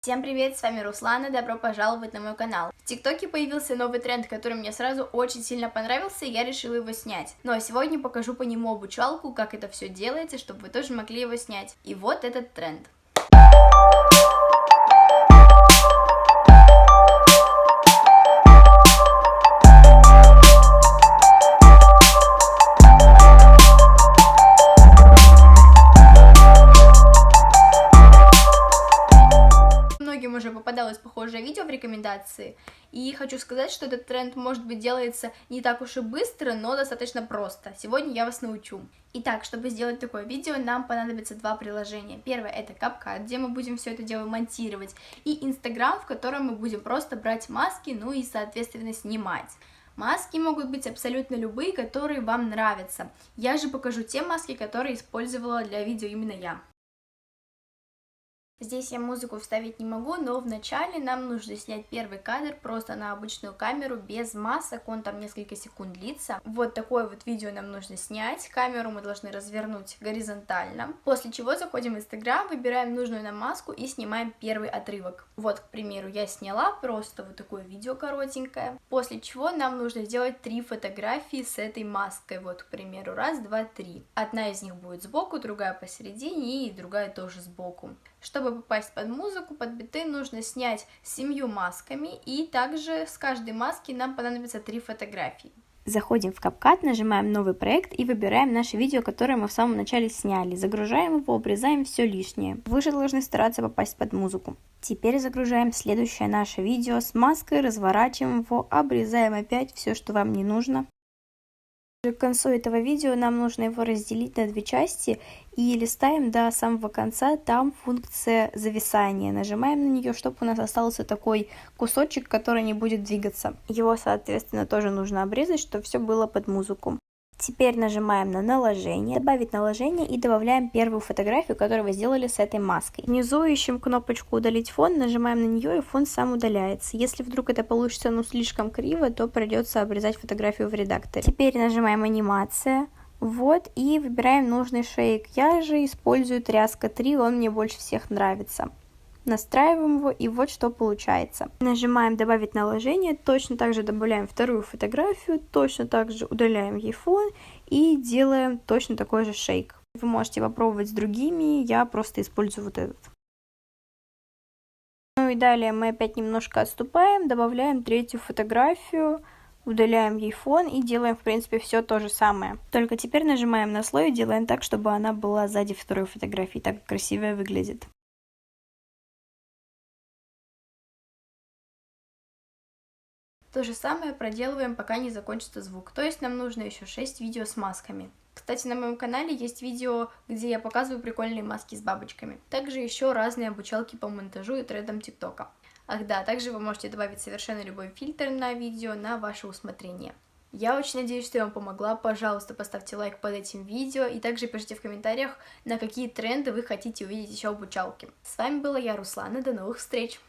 Всем привет, с вами Руслана, добро пожаловать на мой канал. В ТикТоке появился новый тренд, который мне сразу очень сильно понравился, и я решила его снять. Ну а сегодня покажу по нему обучалку, как это все делается, чтобы вы тоже могли его снять. И вот этот тренд. Многим уже попадалось похожее видео в рекомендации, и хочу сказать, что этот тренд, может быть, делается не так уж и быстро, но достаточно просто. Сегодня я вас научу. Итак, чтобы сделать такое видео, нам понадобится два приложения. Первое — это CapCut, где мы будем все это дело монтировать, и Instagram, в котором мы будем просто брать маски, ну и, соответственно, снимать. Маски могут быть абсолютно любые, которые вам нравятся. Я же покажу те маски, которые использовала для видео именно я. Здесь я музыку вставить не могу, но вначале нам нужно снять первый кадр просто на обычную камеру, без масок, он там несколько секунд длится. Вот такое вот видео нам нужно снять, камеру мы должны развернуть горизонтально, после чего заходим в Instagram, выбираем нужную нам маску и снимаем первый отрывок. Вот, к примеру, я сняла просто вот такое видео коротенькое, после чего нам нужно сделать 3 фотографии с этой маской, вот, к примеру, 1, 2, 3. Одна из них будет сбоку, другая посередине и другая тоже сбоку. Чтобы попасть под музыку, под биты, нужно снять 7 масками, и также с каждой маски нам понадобится 3 фотографии. Заходим в CapCut, нажимаем новый проект и выбираем наше видео, которое мы в самом начале сняли. Загружаем его, обрезаем все лишнее. Вы же должны стараться попасть под музыку. Теперь загружаем следующее наше видео с маской, разворачиваем его, обрезаем опять все, что вам не нужно. К концу этого видео нам нужно его разделить на 2 части и листаем до самого конца, там функция зависания. Нажимаем на нее, чтобы у нас остался такой кусочек, который не будет двигаться. Его, соответственно, тоже нужно обрезать, чтобы все было под музыку. Теперь нажимаем на наложение, добавить наложение и добавляем первую фотографию, которую вы сделали с этой маской. Внизу ищем кнопочку удалить фон, нажимаем на нее, и фон сам удаляется. Если вдруг это получится слишком криво, то придется обрезать фотографию в редакторе. Теперь нажимаем анимация, вот, и выбираем нужный шейк. Я же использую тряска 3, он мне больше всех нравится. Настраиваем его, и вот что получается. Нажимаем добавить наложение, точно так же добавляем вторую фотографию, точно так же удаляем ей фон и делаем точно такой же шейк. Вы можете попробовать с другими, я просто использую вот этот. Ну и далее мы опять немножко отступаем, добавляем третью фотографию, удаляем ей фон и делаем, в принципе, все то же самое. Только теперь нажимаем на слой и делаем так, чтобы она была сзади второй фотографии, так красиво выглядит. То же самое проделываем, пока не закончится звук, то есть нам нужно еще 6 видео с масками. Кстати, на моем канале есть видео, где я показываю прикольные маски с бабочками. Также еще разные обучалки по монтажу и трендам ТикТока. Ах да, также вы можете добавить совершенно любой фильтр на видео на ваше усмотрение. Я очень надеюсь, что я вам помогла. Пожалуйста, поставьте лайк под этим видео и также пишите в комментариях, на какие тренды вы хотите увидеть еще обучалки. С вами была я, Руслана, до новых встреч!